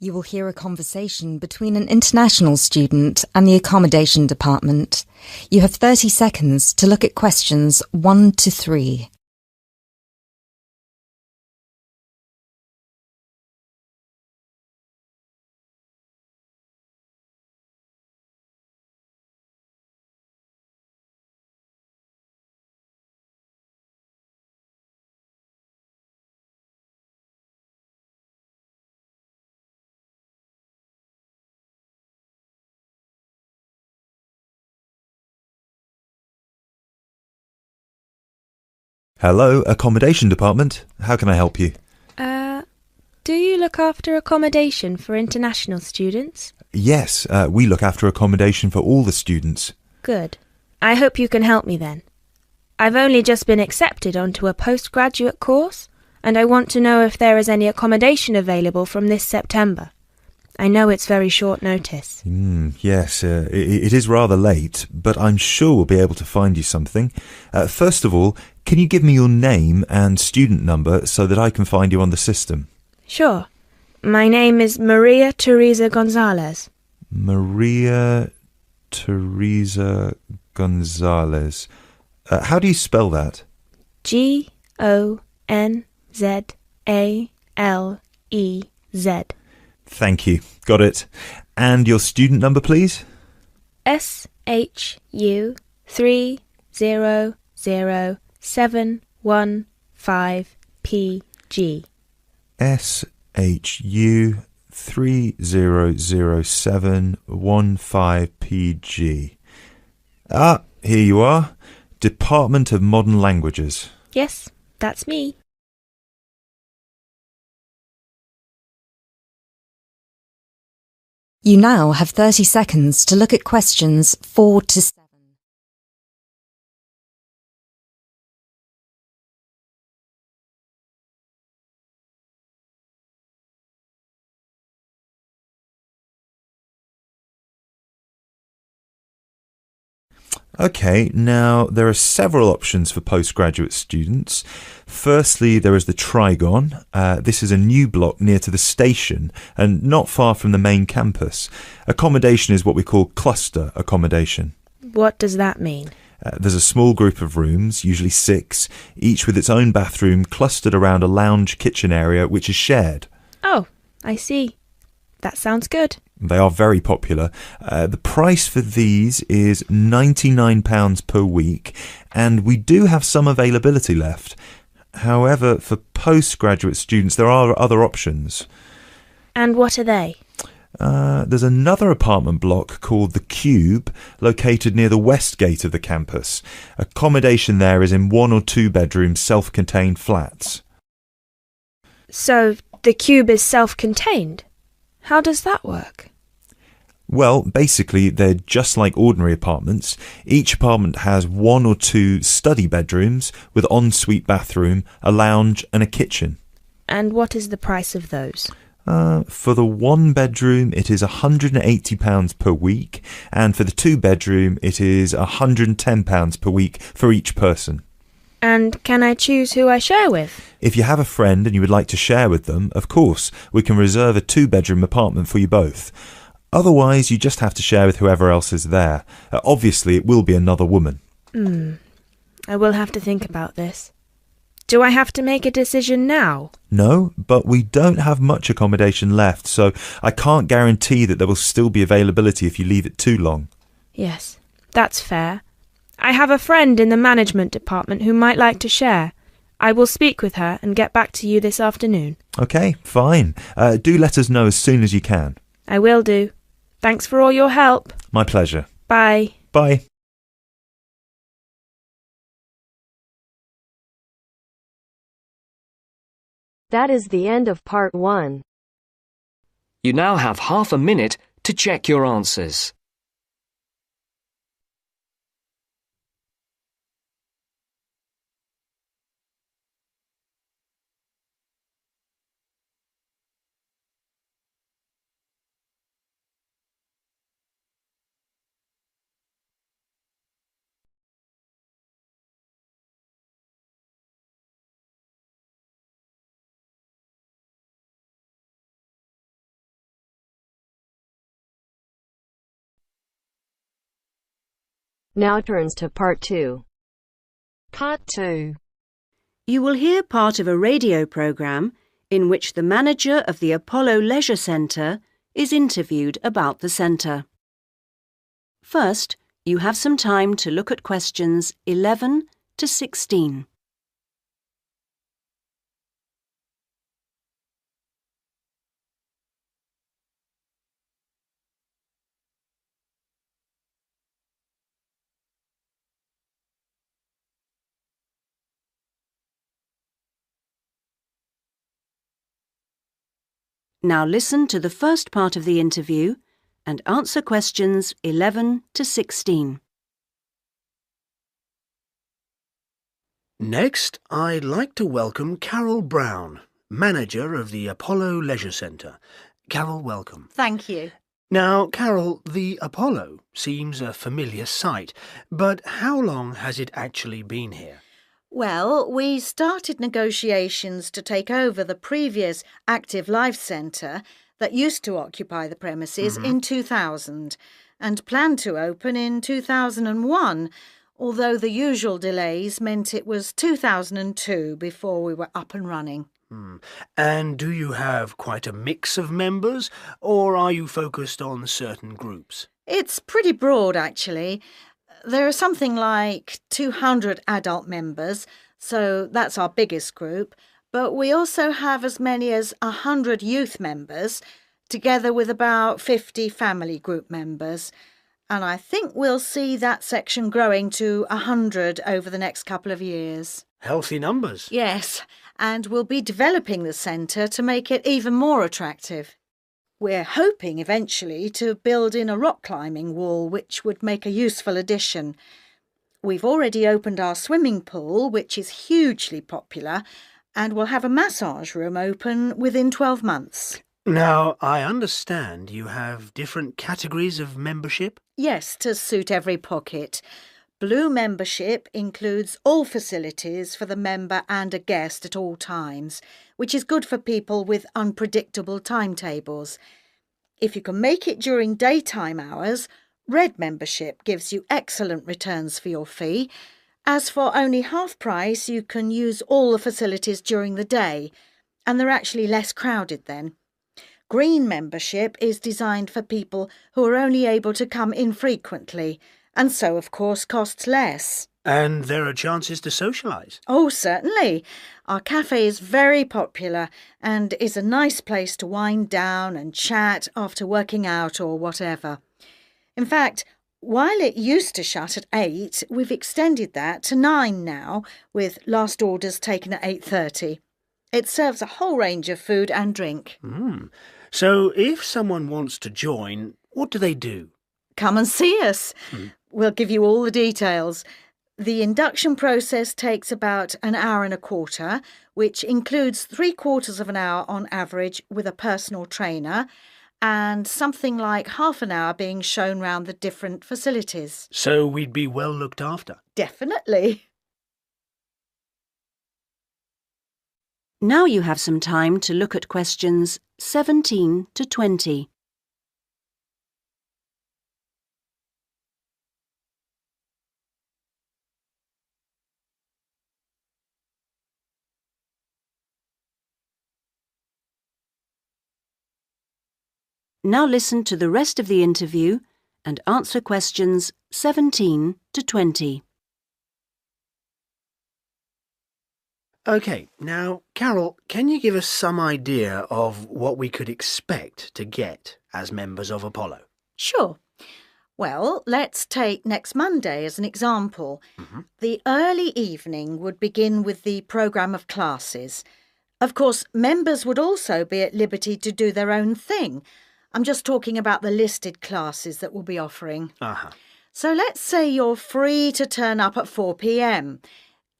You will hear a conversation between an international student and the accommodation department. You have 30 seconds to look at questions 1 to 3. Hello, accommodation department. How can I help you? Do you look after accommodation for international students? Yes, we look after accommodation for all the students. Good. I hope you can help me then. I've only just been accepted onto a postgraduate course, and I want to know if there is any accommodation available from this September. I know it's very short notice. Yes, it is rather late, but I'm sure we'll be able to find you something. First of all, can you give me your name and student number so that I can find you on the system? Sure. My name is Maria Teresa Gonzalez. Maria Teresa Gonzalez. How do you spell that? Gonzalez. Thank you. Got it. And your student number, please? SHU 300715PG. SHU 300715PG. Ah, here you are. Department of Modern Languages. Yes, that's me. You now have 30 seconds to look at questions 4 to 7. Okay, now there are several options for postgraduate students. Firstly, there is the Trigon. This is a new block near to the station and not far from the main campus. Accommodation is what we call cluster accommodation. What does that mean? There's a small group of rooms, usually 6, each with its own bathroom clustered around a lounge kitchen area which is shared. Oh, I see. That sounds good. They are very popular. The price for these is £99 per week, and we do have some availability left. However, for postgraduate students, there are other options. And what are they? There's another apartment block called The Cube, located near the west gate of the campus. Accommodation there is in 1 or 2 bedroom self-contained flats. So, the cube is self-contained? How does that work? Well, basically, they're just like ordinary apartments. Each apartment has 1 or 2 study bedrooms with ensuite bathroom, a lounge and a kitchen. And what is the price of those? For the 1 bedroom, it is £180 per week, and for the 2 bedroom, it is £110 per week for each person. And can I choose who I share with? If you have a friend and you would like to share with them, of course, we can reserve a 2-bedroom apartment for you both. Otherwise, you just have to share with whoever else is there. Obviously, it will be another woman. I will have to think about this. Do I have to make a decision now? No, but we don't have much accommodation left, so I can't guarantee that there will still be availability if you leave it too long. Yes, that's fair. I have a friend in the management department who might like to share. I will speak with her and get back to you this afternoon. Okay, fine. Do let us know as soon as you can. I will do. Thanks for all your help. My pleasure. Bye. Bye. That is the end of part 1. You now have half a minute to check your answers. Now turns to Part 2. Part 2. You will hear part of a radio programme in which the manager of the Apollo Leisure Centre is interviewed about the centre. First, you have some time to look at questions 11 to 16. Now listen to the first part of the interview and answer questions 11 to 16. Next, I'd like to welcome Carol Brown, manager of the Apollo Leisure Centre. Carol, welcome. Thank you. Now, Carol, the Apollo seems a familiar sight, but how long has it actually been here? Well, we started negotiations to take over the previous Active Life Centre that used to occupy the premises in 2000 and planned to open in 2001, although the usual delays meant it was 2002 before we were up and running. And do you have quite a mix of members, or are you focused on certain groups? It's pretty broad, actually. There are something like 200 adult members, so that's our biggest group, but we also have as many as 100 youth members, together with about 50 family group members. And I think we'll see that section growing to 100 over the next couple of years. Healthy numbers. Yes, and we'll be developing the centre to make it even more attractive. We're hoping eventually to build in a rock climbing wall, which would make a useful addition. We've already opened our swimming pool, which is hugely popular, and we'll have a massage room open within 12 months. Now, I understand you have different categories of membership? Yes, to suit every pocket. Blue membership includes all facilities for the member and a guest at all times, which is good for people with unpredictable timetables. If you can make it during daytime hours, red membership gives you excellent returns for your fee. As for only half price, you can use all the facilities during the day, and they're actually less crowded then. Green membership is designed for people who are only able to come infrequently, and so, of course, costs less. And there are chances to socialise? Oh, certainly. Our cafe is very popular and is a nice place to wind down and chat after working out or whatever. In fact, while it used to shut at 8, we've extended that to 9 now, with last orders taken at 8:30. It serves a whole range of food and drink. So if someone wants to join, what do they do? Come and see us. We'll give you all the details. The induction process takes about an hour and a quarter, which includes 3/4 of an hour on average with a personal trainer, and something like half an hour being shown round the different facilities. So we'd be well looked after? Definitely. Now you have some time to look at questions 17 to 20. Now listen to the rest of the interview and answer questions 17 to 20. OK, now, Carol, can you give us some idea of what we could expect to get as members of Apollo? Sure. Well, let's take next Monday as an example. The early evening would begin with the programme of classes. Of course, members would also be at liberty to do their own thing. I'm just talking about the listed classes that we'll be offering. So let's say you're free to turn up at 4 p.m.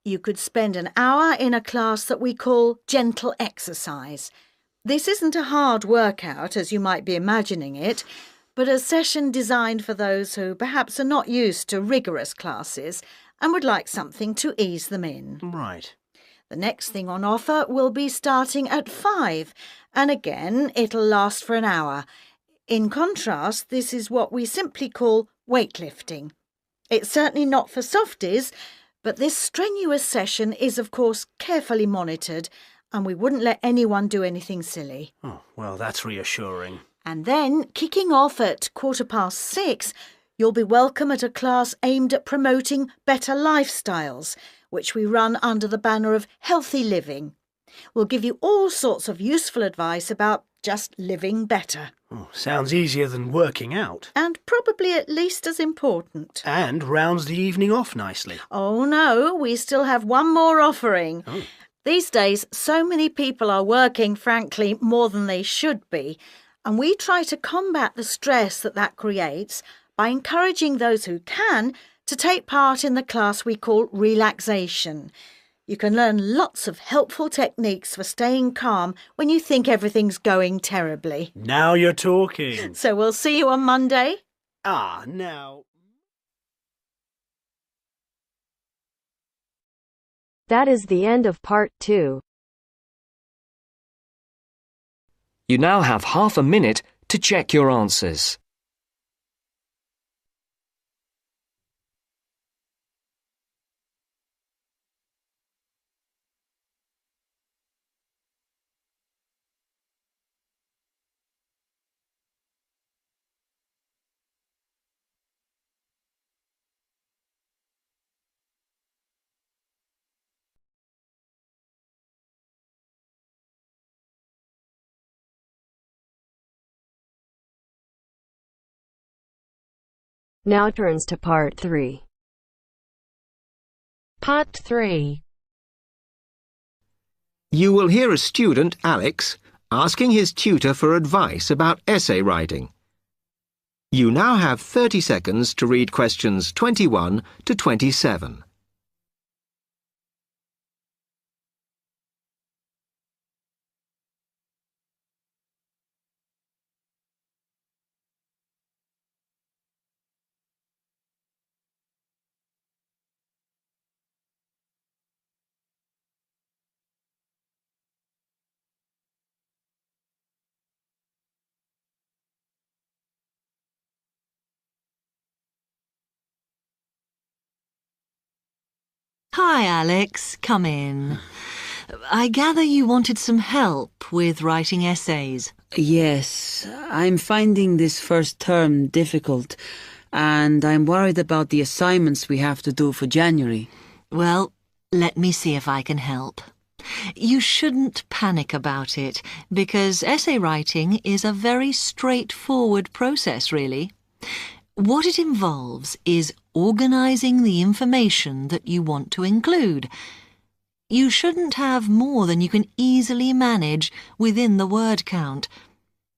You could spend an hour in a class that we call gentle exercise. This isn't a hard workout, as you might be imagining it, but a session designed for those who perhaps are not used to rigorous classes and would like something to ease them in. Right. The next thing on offer will be starting at 5, and again, it'll last for an hour. In contrast, this is what we simply call weightlifting. It's certainly not for softies, but this strenuous session is, of course, carefully monitored, and we wouldn't let anyone do anything silly. Oh, well, that's reassuring. And then, kicking off at 6:15, you'll be welcome at a class aimed at promoting better lifestyles, which we run under the banner of healthy living. We'll give you all sorts of useful advice about just living better. Oh, sounds easier than working out. And probably at least as important. And rounds the evening off nicely. Oh no, we still have one more offering. Oh. These days, so many people are working, frankly, more than they should be, and we try to combat the stress that creates by encouraging those who can to take part in the class we call relaxation. You can learn lots of helpful techniques for staying calm when you think everything's going terribly. Now you're talking. So we'll see you on Monday. Now... That is the end of part 2. You now have half a minute to check your answers. Now turns to part 3. Part 3. You will hear a student, Alex, asking his tutor for advice about essay writing. You now have 30 seconds to read questions 21 to 27. Hi, Alex. Come in. I gather you wanted some help with writing essays. Yes, I'm finding this first term difficult, and I'm worried about the assignments we have to do for January. Well, let me see if I can help. You shouldn't panic about it, because essay writing is a very straightforward process, really. What it involves is organising the information that you want to include. You shouldn't have more than you can easily manage within the word count.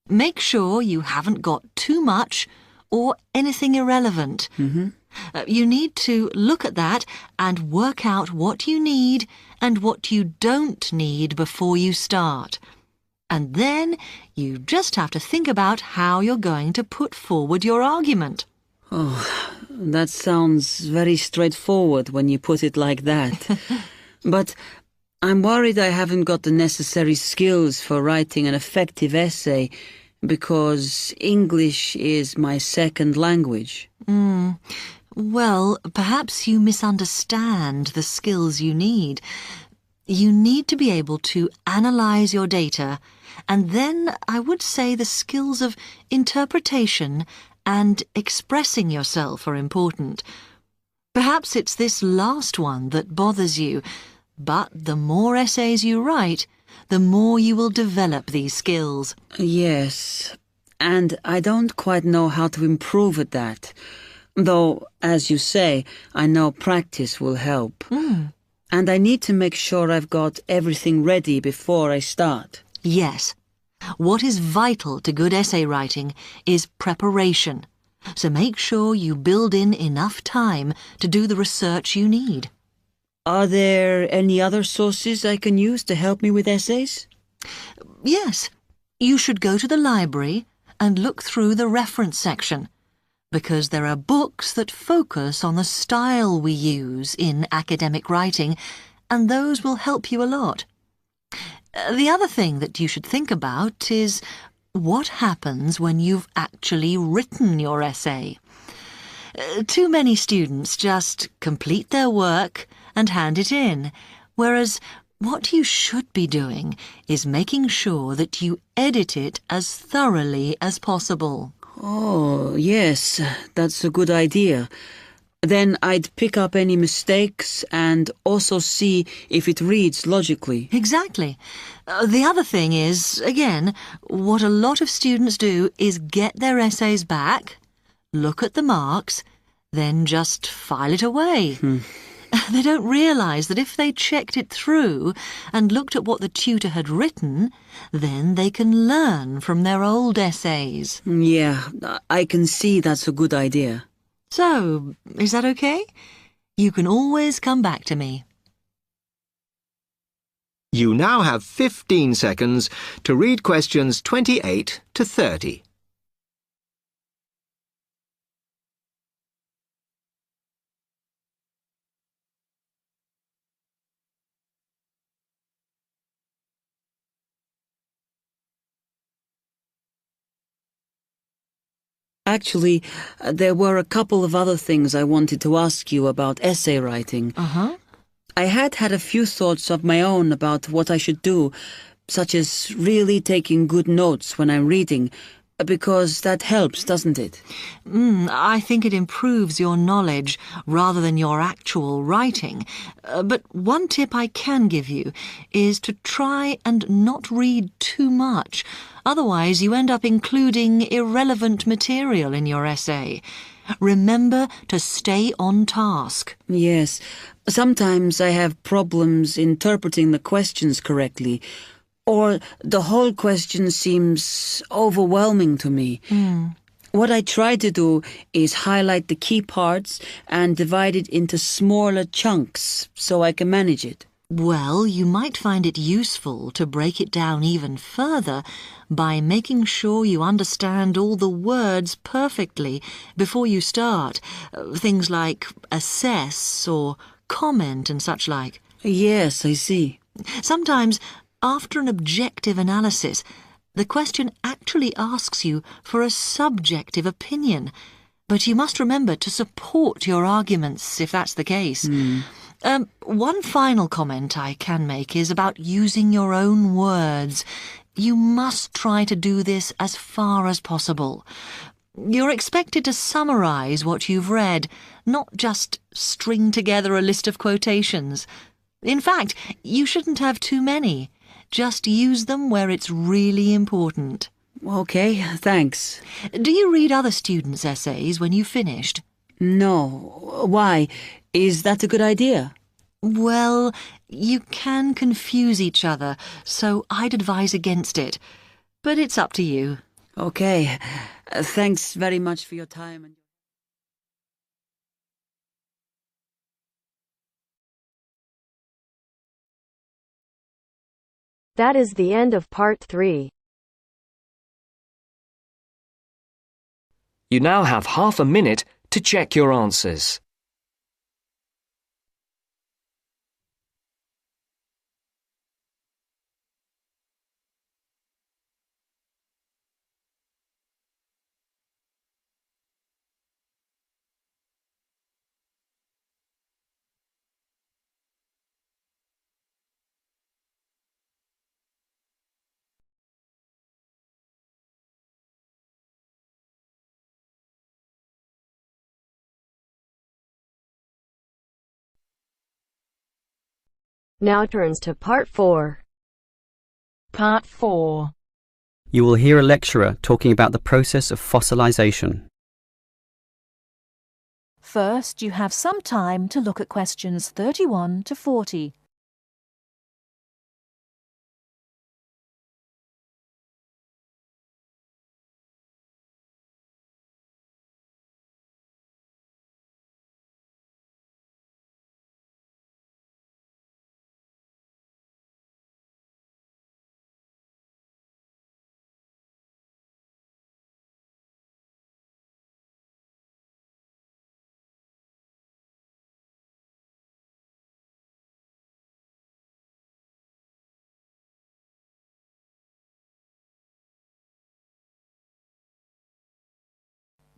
Make sure you haven't got too much or anything irrelevant. You need to look at that and work out what you need and what you don't need before you start. And then you just have to think about how you're going to put forward your argument. Oh, that sounds very straightforward when you put it like that. But I'm worried I haven't got the necessary skills for writing an effective essay because English is my second language. Well, perhaps you misunderstand the skills you need. You need to be able to analyse your data, and then I would say the skills of interpretation and expressing yourself are important. Perhaps it's this last one that bothers you, but the more essays you write, the more you will develop these skills. Yes, and I don't quite know how to improve at that. Though, as you say, I know practice will help. And I need to make sure I've got everything ready before I start. Yes. What is vital to good essay writing is preparation. So make sure you build in enough time to do the research you need. Are there any other sources I can use to help me with essays? Yes. You should go to the library and look through the reference section, because there are books that focus on the style we use in academic writing, and those will help you a lot. The other thing that you should think about is what happens when you've actually written your essay. Too many students just complete their work and hand it in, whereas what you should be doing is making sure that you edit it as thoroughly as possible. Oh, yes, that's a good idea. Then I'd pick up any mistakes and also see if it reads logically. Exactly. The other thing is, again, what a lot of students do is get their essays back, look at the marks, then just file it away. They don't realise that if they checked it through and looked at what the tutor had written, then they can learn from their old essays. Yeah, I can see that's a good idea. So, is that okay? You can always come back to me. You now have 15 seconds to read questions 28 to 30. Actually, there were a couple of other things I wanted to ask you about essay writing. I had a few thoughts of my own about what I should do, such as really taking good notes when I'm reading, because that helps, doesn't it? I think it improves your knowledge rather than your actual writing. But one tip I can give you is to try and not read too much. Otherwise, you end up including irrelevant material in your essay. Remember to stay on task. Yes. Sometimes I have problems interpreting the questions correctly, or the whole question seems overwhelming to me. What I try to do is highlight the key parts and divide it into smaller chunks so I can manage it. Well, you might find it useful to break it down even further by making sure you understand all the words perfectly before you start. Things like assess or comment and such like. Yes, I see. Sometimes, after an objective analysis, the question actually asks you for a subjective opinion. But you must remember to support your arguments if that's the case. One final comment I can make is about using your own words. You must try to do this as far as possible. You're expected to summarise what you've read, not just string together a list of quotations. In fact, you shouldn't have too many. Just use them where it's really important. Okay, thanks. Do you read other students' essays when you've finished? No. Why? Is that a good idea? Well, you can confuse each other, so I'd advise against it. But it's up to you. Okay. Thanks very much for your time. That is the end of part 3. You now have half a minute to check your answers. Now turns to part 4. Part 4. You will hear a lecturer talking about the process of fossilization. First, you have some time to look at questions 31 to 40.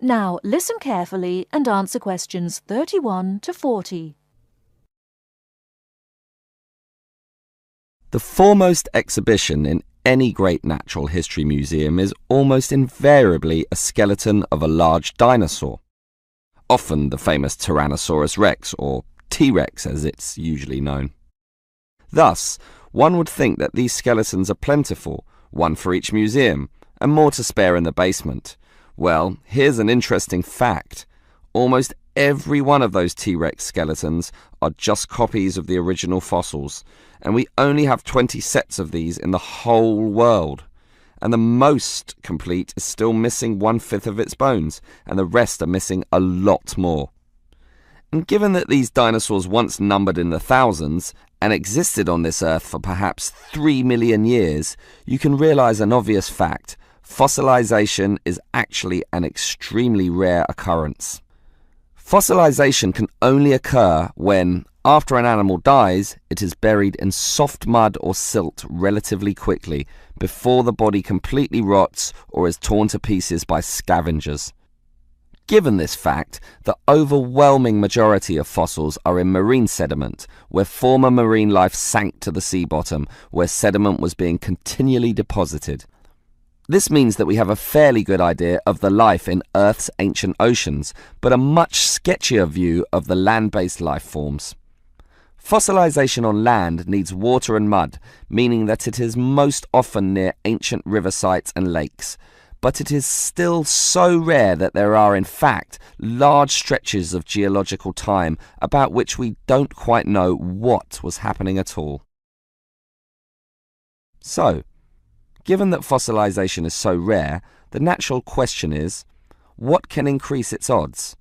Now listen carefully and answer questions 31 to 40. The foremost exhibition in any great natural history museum is almost invariably a skeleton of a large dinosaur, often the famous Tyrannosaurus rex, or T-Rex as it's usually known. Thus, one would think that these skeletons are plentiful, one for each museum, and more to spare in the basement. Well, here's an interesting fact. Almost every one of those T-Rex skeletons are just copies of the original fossils, and we only have 20 sets of these in the whole world. And the most complete is still missing 1/5 of its bones, and the rest are missing a lot more. And given that these dinosaurs once numbered in the thousands and existed on this earth for perhaps 3 million years, you can realize an obvious fact. Fossilization is actually an extremely rare occurrence. Fossilization can only occur when, after an animal dies, it is buried in soft mud or silt relatively quickly before the body completely rots or is torn to pieces by scavengers. Given this fact, the overwhelming majority of fossils are in marine sediment, where former marine life sank to the sea bottom, where sediment was being continually deposited. This means that we have a fairly good idea of the life in Earth's ancient oceans, but a much sketchier view of the land-based life forms. Fossilization on land needs water and mud, meaning that it is most often near ancient river sites and lakes. But it is still so rare that there are, in fact, large stretches of geological time about which we don't quite know what was happening at all. So, given that fossilization is so rare, the natural question is, what can increase its odds?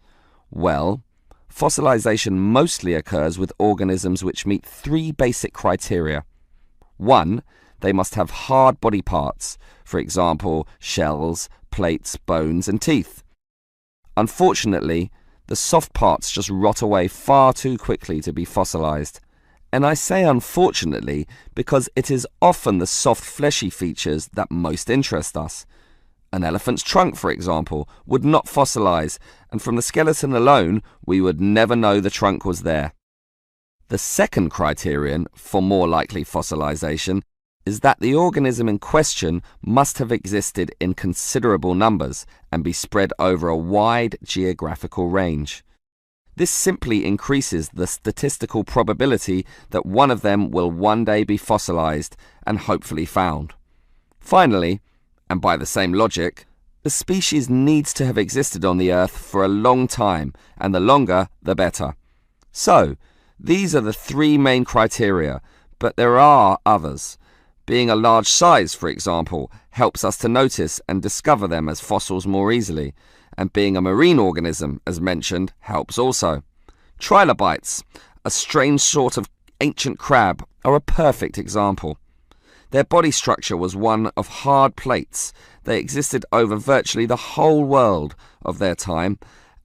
Well, fossilization mostly occurs with organisms which meet 3 basic criteria. 1, they must have hard body parts, for example, shells, plates, bones, and teeth. Unfortunately, the soft parts just rot away far too quickly to be fossilized. And I say unfortunately because it is often the soft fleshy features that most interest us. An elephant's trunk, for example, would not fossilize, and from the skeleton alone, we would never know the trunk was there. The second criterion for more likely fossilization is that the organism in question must have existed in considerable numbers and be spread over a wide geographical range. This simply increases the statistical probability that one of them will one day be fossilized and hopefully found. Finally, and by the same logic, the species needs to have existed on the Earth for a long time, and the longer, the better. So, these are the 3 main criteria, but there are others. Being a large size, for example, helps us to notice and discover them as fossils more easily, and being a marine organism, as mentioned, helps also. Trilobites, a strange sort of ancient crab, are a perfect example. Their body structure was one of hard plates. They existed over virtually the whole world of their time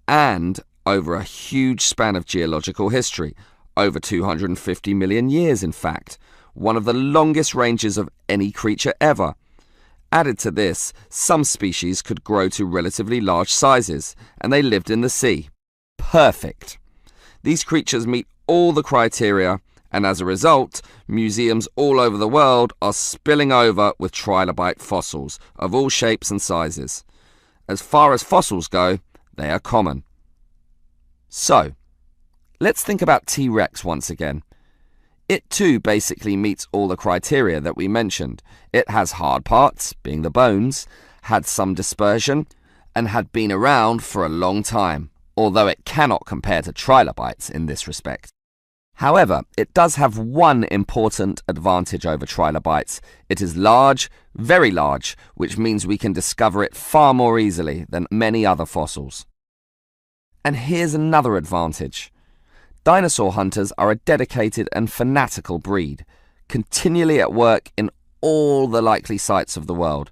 and over a huge span of geological history, over 250 million years in fact, one of the longest ranges of any creature ever. Added to this, some species could grow to relatively large sizes, and they lived in the sea. Perfect. These creatures meet all the criteria, and as a result, museums all over the world are spilling over with trilobite fossils of all shapes and sizes. As far as fossils go, they are common. So, let's think about T-Rex once again. It too basically meets all the criteria that we mentioned. It has hard parts, being the bones, had some dispersion, and had been around for a long time, although it cannot compare to trilobites in this respect. However, it does have one important advantage over trilobites. It is large, very large, which means we can discover it far more easily than many other fossils. And here's another advantage. Dinosaur hunters are a dedicated and fanatical breed, continually at work in all the likely sites of the world.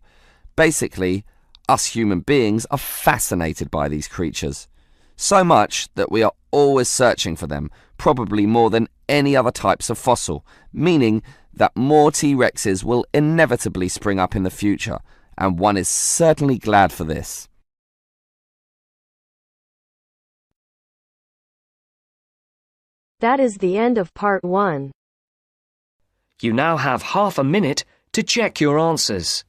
Basically, us human beings are fascinated by these creatures. So much that we are always searching for them, probably more than any other types of fossil, meaning that more T-Rexes will inevitably spring up in the future, and one is certainly glad for this. That is the end of part 1. You now have half a minute to check your answers.